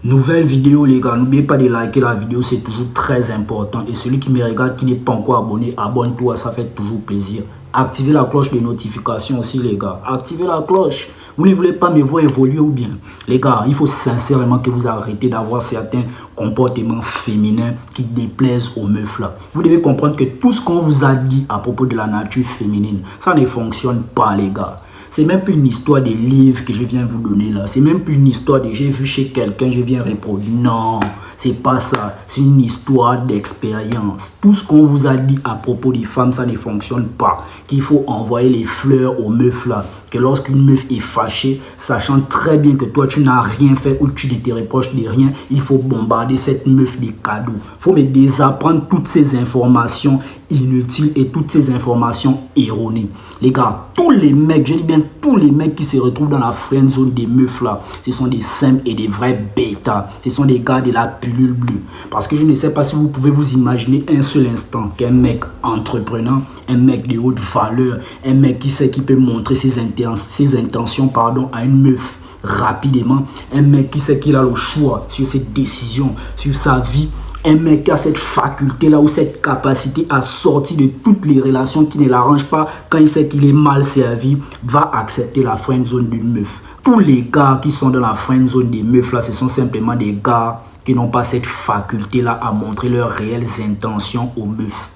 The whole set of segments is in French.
Nouvelle vidéo les gars, n'oubliez pas de liker la vidéo, c'est toujours très important. Et celui qui me regarde, qui n'est pas encore abonné, abonne-toi, ça fait toujours plaisir. Activez la cloche de notification aussi les gars, activez la cloche. Vous ne voulez pas me voir évoluer ou bien? Les gars, il faut sincèrement que vous arrêtez d'avoir certains comportements féminins qui déplaisent aux meufs là. Vous devez comprendre que tout ce qu'on vous a dit à propos de la nature féminine, ça ne fonctionne pas les gars. C'est même plus une histoire des livres que je viens vous donner là. C'est même plus une histoire de j'ai vu chez quelqu'un, je viens reproduire. Non, c'est pas ça. C'est une histoire d'expérience. Tout ce qu'on vous a dit à propos des femmes, ça ne fonctionne pas. Qu'il faut envoyer les fleurs aux meufs là. Que lorsqu'une meuf est fâchée, sachant très bien que toi tu n'as rien fait ou tu ne te reproches de rien, il faut bombarder cette meuf des cadeaux. Il faut me désapprendre toutes ces informations inutiles et toutes ces informations erronées. Les gars, tous les mecs, je dis bien tous les mecs qui se retrouvent dans la friend zone des meufs là, ce sont des simples et des vrais bêtas. Ce sont des gars de la pilule bleue. Parce que je ne sais pas si vous pouvez vous imaginer un seul instant qu'un mec entreprenant, un mec de haute valeur, un mec qui sait qu'il peut montrer ses intentions à une meuf rapidement, un mec qui sait qu'il a le choix sur ses décisions, sur sa vie. Un mec qui a cette faculté-là ou cette capacité à sortir de toutes les relations qui ne l'arrangent pas quand il sait qu'il est mal servi, va accepter la friend zone d'une meuf. Tous les gars qui sont dans la friend zone des meufs là, ce sont simplement des gars qui n'ont pas cette faculté-là à montrer leurs réelles intentions aux meufs.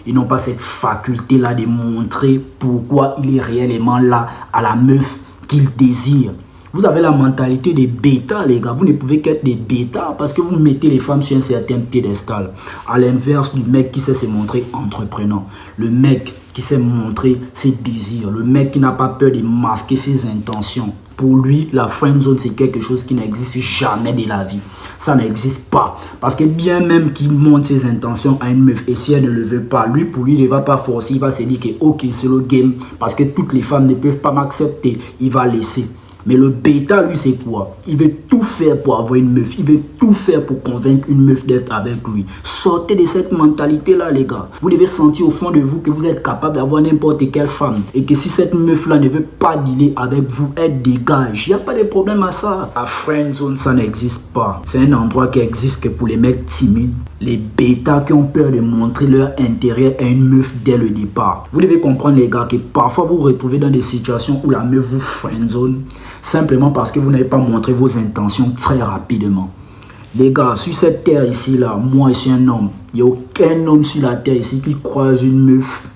Ils n'ont pas cette faculté-là de montrer pourquoi il est réellement là à la meuf qu'il désire. Vous avez la mentalité des bêtas, les gars. Vous ne pouvez qu'être des bêtas parce que vous mettez les femmes sur un certain piédestal. À l'inverse du mec qui sait se montrer entreprenant. Le mec qui sait montrer ses désirs. Le mec qui n'a pas peur de masquer ses intentions. Pour lui, la friend zone, c'est quelque chose qui n'existe jamais de la vie. Ça n'existe pas. Parce que bien même qu'il montre ses intentions à une meuf et si elle ne le veut pas, pour lui, il ne va pas forcer. Il va se dire que ok, c'est le game. Parce que toutes les femmes ne peuvent pas m'accepter. Il va laisser. Mais le bêta, lui, c'est quoi? Il veut tout faire pour avoir une meuf. Il veut tout faire pour convaincre une meuf d'être avec lui. Sortez de cette mentalité-là, les gars. Vous devez sentir au fond de vous que vous êtes capable d'avoir n'importe quelle femme. Et que si cette meuf-là ne veut pas dealer avec vous, elle dégage. Il n'y a pas de problème à ça. La friend zone, ça n'existe pas. C'est un endroit qui existe que pour les mecs timides. Les bêtas qui ont peur de montrer leur intérêt à une meuf dès le départ. Vous devez comprendre, les gars, que parfois vous vous retrouvez dans des situations où la meuf vous friendzone simplement parce que vous n'avez pas montré vos intentions très rapidement. Les gars, sur cette terre ici, là, moi je suis un homme. Il n'y a aucun homme sur la terre ici qui croise une meuf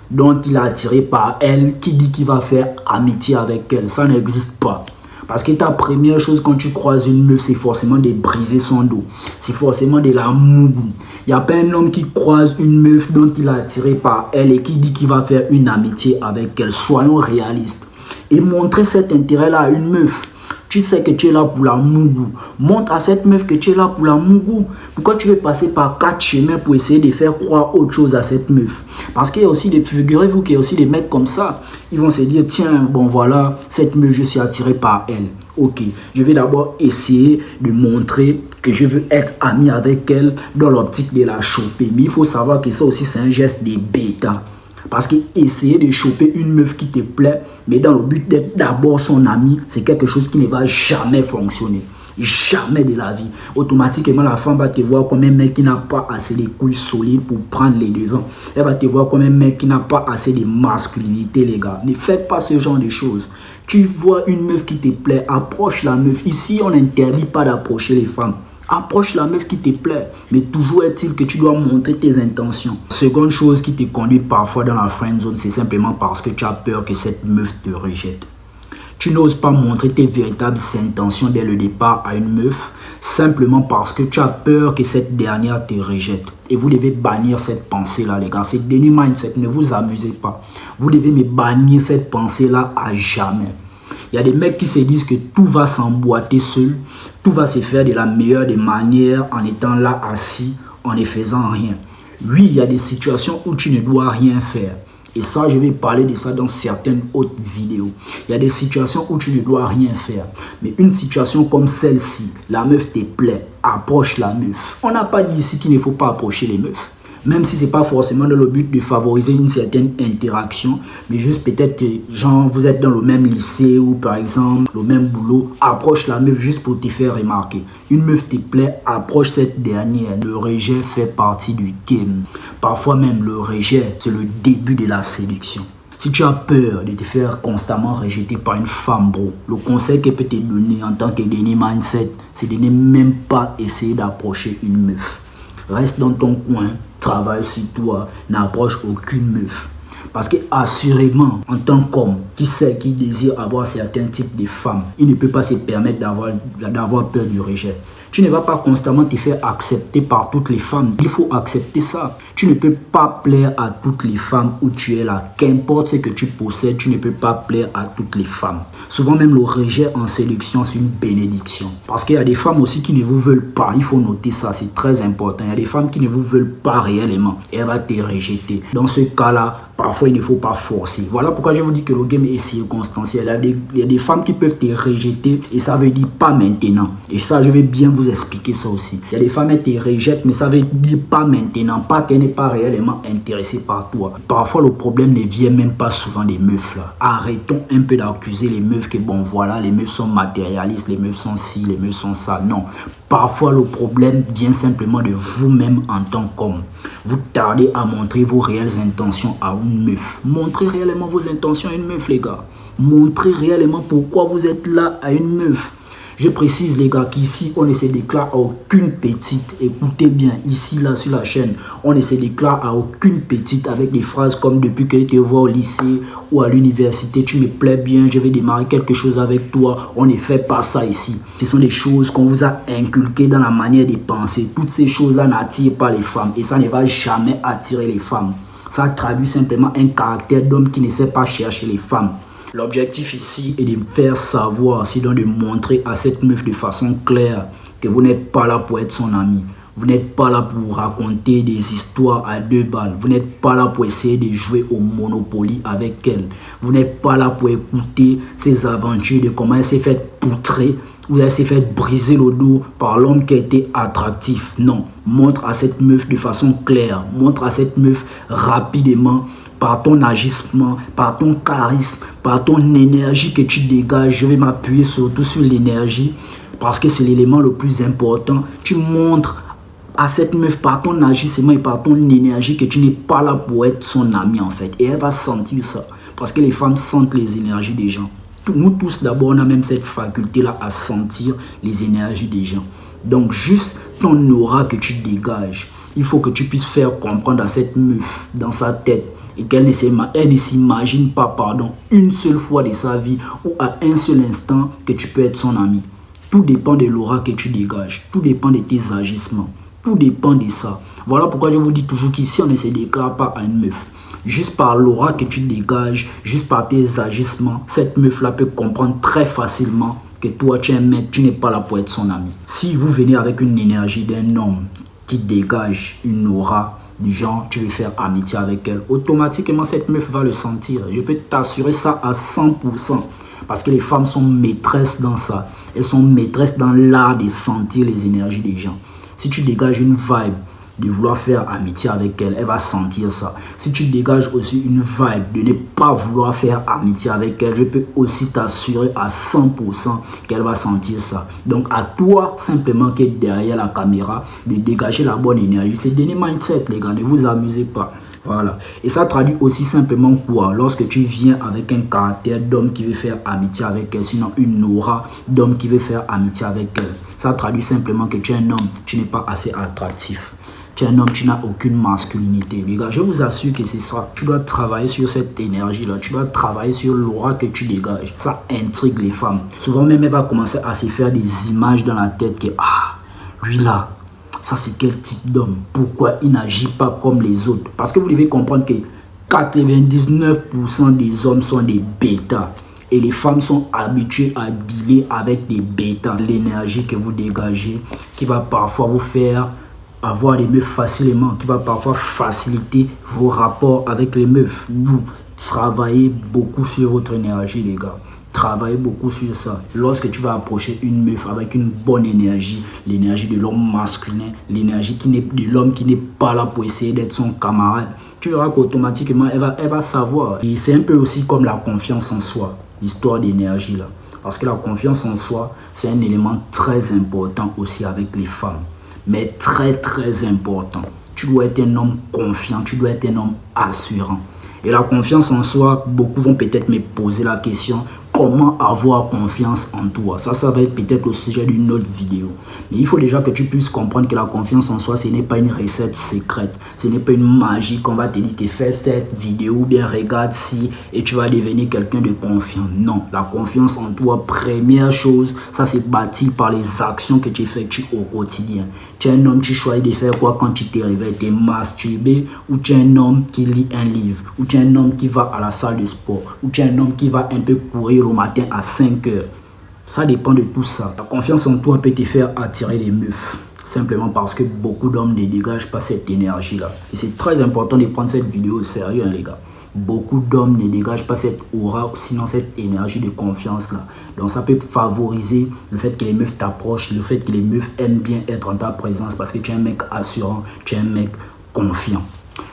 dont il est attiré par elle, qui dit qu'il va faire amitié avec elle. Ça n'existe pas. Parce que ta première chose quand tu croises une meuf, c'est forcément de briser son dos. C'est forcément de la mougou. Il n'y a pas un homme qui croise une meuf dont il est attiré par elle et qui dit qu'il va faire une amitié avec elle. Soyons réalistes. Et montrer cet intérêt-là à une meuf. Tu sais que tu es là pour la mougou. Montre à cette meuf que tu es là pour la mougou. Pourquoi tu veux passer par 4 chemins pour essayer de faire croire autre chose à cette meuf? Parce qu'il y a aussi des, figurez-vous qu'il y a aussi des mecs comme ça. Ils vont se dire, tiens, bon voilà, cette meuf, je suis attiré par elle. Ok, je vais d'abord essayer de montrer que je veux être ami avec elle dans l'optique de la choper. Mais il faut savoir que ça aussi, c'est un geste de bêta. Parce que essayer de choper une meuf qui te plaît, mais dans le but d'être d'abord son ami, c'est quelque chose qui ne va jamais fonctionner. Jamais de la vie. Automatiquement, la femme va te voir comme un mec qui n'a pas assez de couilles solides pour prendre les devants. Elle va te voir comme un mec qui n'a pas assez de masculinité, les gars. Ne faites pas ce genre de choses. Tu vois une meuf qui te plaît, approche la meuf. Ici, on n'interdit pas d'approcher les femmes. Approche la meuf qui te plaît, mais toujours est-il que tu dois montrer tes intentions. Seconde chose qui te conduit parfois dans la friend zone, c'est simplement parce que tu as peur que cette meuf te rejette. Tu n'oses pas montrer tes véritables intentions dès le départ à une meuf, simplement parce que tu as peur que cette dernière te rejette. Et vous devez bannir cette pensée-là, les gars. C'est Denny Mindset, ne vous amusez pas. Vous devez me bannir cette pensée-là à jamais. Il y a des mecs qui se disent que tout va s'emboîter seul, tout va se faire de la meilleure des manières en étant là assis, en ne faisant rien. Oui, il y a des situations où tu ne dois rien faire. Et ça, je vais parler de ça dans certaines autres vidéos. Il y a des situations où tu ne dois rien faire. Mais une situation comme celle-ci, la meuf te plaît, approche la meuf. On n'a pas dit ici qu'il ne faut pas approcher les meufs. Même si c'est pas forcément dans le but de favoriser une certaine interaction, mais juste peut-être que genre vous êtes dans le même lycée ou par exemple le même boulot, approche la meuf juste pour te faire remarquer. Une meuf te plaît, approche cette dernière. Le rejet fait partie du game. Parfois même le rejet, c'est le début de la séduction. Si tu as peur de te faire constamment rejeter par une femme, bro, le conseil qu'elle peut te donner en tant que dernier mindset, c'est de ne même pas essayer d'approcher une meuf. Reste dans ton coin, travaille sur toi, n'approche aucune meuf. Parce que assurément, en tant qu'homme qui sait qu'il désire avoir certains types de femmes, il ne peut pas se permettre d'avoir peur du rejet. Tu ne vas pas constamment te faire accepter par toutes les femmes. Il faut accepter ça. Tu ne peux pas plaire à toutes les femmes où tu es là. Qu'importe ce que tu possèdes, tu ne peux pas plaire à toutes les femmes. Souvent même le rejet en séduction, c'est une bénédiction. Parce qu'il y a des femmes aussi qui ne vous veulent pas. Il faut noter ça, c'est très important. Il y a des femmes qui ne vous veulent pas réellement. Et elles vont te rejeter. Dans ce cas-là, parfois il ne faut pas forcer. Voilà pourquoi je vous dis que le game est circonstanciel. Il y a des femmes qui peuvent te rejeter et ça veut dire pas maintenant. Et ça, je vais bien vous expliquer ça aussi. Il y a des femmes qui te rejettent, mais ça veut dire pas maintenant. Pas qu'elle n'est pas réellement intéressée par toi. Parfois, le problème ne vient même pas souvent des meufs là. Arrêtons un peu d'accuser les meufs que bon voilà, les meufs sont matérialistes, les meufs sont ci, les meufs sont ça. Non. Parfois, le problème vient simplement de vous-même en tant qu'homme. Vous tardez à montrer vos réelles intentions à une meuf. Montrez réellement vos intentions à une meuf, les gars. Montrez réellement pourquoi vous êtes là à une meuf. Je précise, les gars, qu'ici, on ne se déclare à aucune petite. Écoutez bien, ici, là, sur la chaîne, on ne se déclare à aucune petite avec des phrases comme depuis que je te vois au lycée ou à l'université, tu me plais bien, je vais démarrer quelque chose avec toi. On ne fait pas ça ici. Ce sont des choses qu'on vous a inculquées dans la manière de penser. Toutes ces choses-là n'attirent pas les femmes et ça ne va jamais attirer les femmes. Ça traduit simplement un caractère d'homme qui ne sait pas chercher les femmes. L'objectif ici est de faire savoir, c'est donc de montrer à cette meuf de façon claire que vous n'êtes pas là pour être son ami. Vous n'êtes pas là pour raconter des histoires à 2 balles. Vous n'êtes pas là pour essayer de jouer au Monopoly avec elle. Vous n'êtes pas là pour écouter ses aventures de comment elle s'est fait poutrer ou elle s'est fait briser le dos par l'homme qui a été attractif. Non, montre à cette meuf de façon claire. Montre à cette meuf rapidement par ton agissement, par ton charisme, par ton énergie que tu dégages. Je vais m'appuyer surtout sur l'énergie parce que c'est l'élément le plus important. Tu montres à cette meuf par ton agissement et par ton énergie que tu n'es pas là pour être son ami en fait. Et elle va sentir ça parce que les femmes sentent les énergies des gens. Nous tous d'abord, on a même cette faculté-là à sentir les énergies des gens. Donc juste ton aura que tu dégages, il faut que tu puisses faire comprendre à cette meuf dans sa tête et qu'elle ne s'imagine pas, pardon, une seule fois de sa vie ou à un seul instant que tu peux être son ami. Tout dépend de l'aura que tu dégages, tout dépend de tes agissements, tout dépend de ça. Voilà pourquoi je vous dis toujours qu'ici on ne se déclare pas à une meuf. Juste par l'aura que tu dégages, juste par tes agissements, cette meuf-là peut comprendre très facilement que toi tu es un mec, tu n'es pas là pour être son ami. Si vous venez avec une énergie d'un homme qui dégage une aura, du genre tu veux faire amitié avec elle, automatiquement cette meuf va le sentir. Je peux t'assurer ça à 100%. Parce que les femmes sont maîtresses dans ça. Elles sont maîtresses dans l'art de sentir les énergies des gens. Si tu dégages une vibe de vouloir faire amitié avec elle, elle va sentir ça. Si tu dégages aussi une vibe de ne pas vouloir faire amitié avec elle, je peux aussi t'assurer à 100% qu'elle va sentir ça. Donc à toi simplement qui est derrière la caméra de dégager la bonne énergie. C'est donner mindset les gars, ne vous amusez pas. Voilà. Et ça traduit aussi simplement quoi? Lorsque tu viens avec un caractère d'homme qui veut faire amitié avec elle, sinon une aura d'homme qui veut faire amitié avec elle. Ça traduit simplement que tu es un homme, tu n'es pas assez attractif. Tu es un homme, tu n'as aucune masculinité. Les gars, je vous assure que c'est ça. Tu dois travailler sur cette énergie-là. Tu dois travailler sur l'aura que tu dégages. Ça intrigue les femmes. Souvent même, elle va commencer à se faire des images dans la tête que, ah, lui là, ça c'est quel type d'homme? Pourquoi il n'agit pas comme les autres? Parce que vous devez comprendre que 99% des hommes sont des bêtas. Et les femmes sont habituées à dealer avec des bêtas. L'énergie que vous dégagez qui va parfois vous faire avoir des meufs facilement, qui va parfois faciliter vos rapports avec les meufs. Vous travaillez beaucoup sur votre énergie, les gars. Travaille beaucoup sur ça. Lorsque tu vas approcher une meuf avec une bonne énergie, l'énergie de l'homme masculin, l'énergie de l'homme qui n'est pas là pour essayer d'être son camarade, tu verras qu'automatiquement, elle va savoir. Et c'est un peu aussi comme la confiance en soi, l'histoire d'énergie là. Parce que la confiance en soi, c'est un élément très important aussi avec les femmes. Mais très, très important. Tu dois être un homme confiant, tu dois être un homme assurant. Et la confiance en soi, beaucoup vont peut-être me poser la question, comment avoir confiance en toi? Ça va être peut-être le sujet d'une autre vidéo. Mais il faut déjà que tu puisses comprendre que la confiance en soi, ce n'est pas une recette secrète. Ce n'est pas une magie qu'on va te dire que fais cette vidéo ou bien regarde ci et tu vas devenir quelqu'un de confiant. Non, la confiance en toi, première chose, ça c'est bâti par les actions que tu effectues au quotidien. Tu es un homme, tu choisis de faire quoi quand tu te réveilles? Tu es masturbé ou tu es un homme qui lit un livre? Ou tu es un homme qui va à la salle de sport? Ou tu es un homme qui va un peu courir au matin à 5 heures? Ça dépend de tout ça. La confiance en toi peut te faire attirer les meufs. Simplement parce que beaucoup d'hommes ne dégagent pas cette énergie-là. Et c'est très important de prendre cette vidéo au sérieux, hein, les gars. Beaucoup d'hommes ne dégagent pas cette aura, sinon cette énergie de confiance-là. Donc ça peut favoriser le fait que les meufs t'approchent, le fait que les meufs aiment bien être en ta présence parce que tu es un mec assurant, tu es un mec confiant.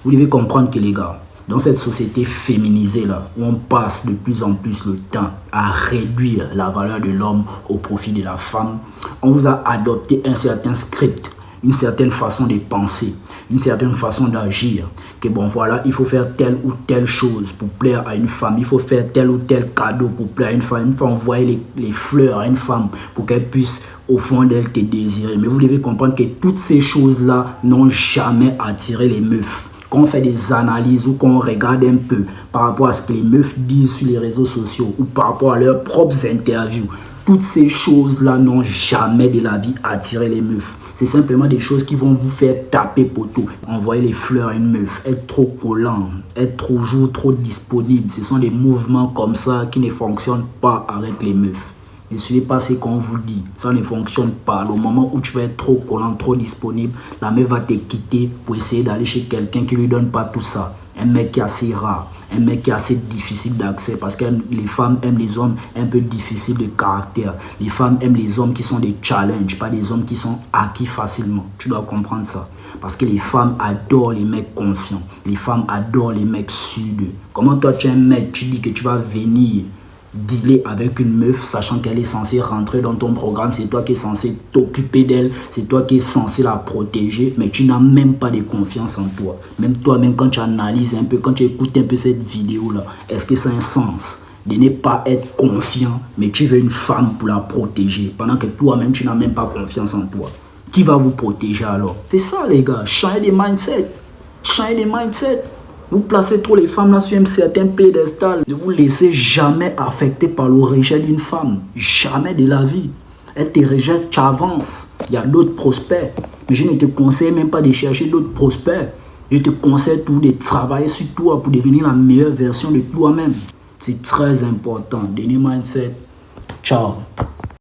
Vous devez comprendre que les gars, dans cette société féminisée là, où on passe de plus en plus le temps à réduire la valeur de l'homme au profit de la femme, on vous a adopté un certain script, une certaine façon de penser, une certaine façon d'agir. Que bon voilà, il faut faire telle ou telle chose pour plaire à une femme, il faut faire tel ou tel cadeau pour plaire à une femme, il faut envoyer les fleurs à une femme pour qu'elle puisse au fond d'elle te désirer. Mais vous devez comprendre que toutes ces choses-là n'ont jamais attiré les meufs. Quand on fait des analyses ou qu'on regarde un peu par rapport à ce que les meufs disent sur les réseaux sociaux ou par rapport à leurs propres interviews, toutes ces choses-là n'ont jamais de la vie attiré les meufs. C'est simplement des choses qui vont vous faire taper poteau. Envoyer les fleurs à une meuf, être trop collant, être toujours trop disponible. Ce sont des mouvements comme ça qui ne fonctionnent pas avec les meufs. Ne suivez pas ce qu'on vous dit. Ça ne fonctionne pas. Au moment où tu vas être trop collant, trop disponible, la meuf va te quitter pour essayer d'aller chez quelqu'un qui ne lui donne pas tout ça. Un mec qui est assez rare, un mec qui est assez difficile d'accès parce que les femmes aiment les hommes un peu difficiles de caractère. Les femmes aiment les hommes qui sont des challenges, pas des hommes qui sont acquis facilement. Tu dois comprendre ça. Parce que les femmes adorent les mecs confiants. Les femmes adorent les mecs sûrs d'eux. Comment toi tu es un mec, tu dis que tu vas venir dealer avec une meuf sachant qu'elle est censée rentrer dans ton programme, c'est toi qui es censé t'occuper d'elle, c'est toi qui es censé la protéger, mais tu n'as même pas de confiance en toi. Même toi-même quand tu analyses un peu, quand tu écoutes un peu cette vidéo-là, est-ce que ça a un sens de ne pas être confiant, mais tu veux une femme pour la protéger, pendant que toi-même tu n'as même pas confiance en toi? Qui va vous protéger alors? C'est ça les gars, changez des mindsets, changez des mindsets. Vous placez trop les femmes là sur un certain piédestal. Ne vous laissez jamais affecter par le rejet d'une femme. Jamais de la vie. Elle te rejette, tu avances. Il y a d'autres prospects. Mais je ne te conseille même pas de chercher d'autres prospects. Je te conseille tout de travailler sur toi pour devenir la meilleure version de toi-même. C'est très important. Dernier mindset. Ciao.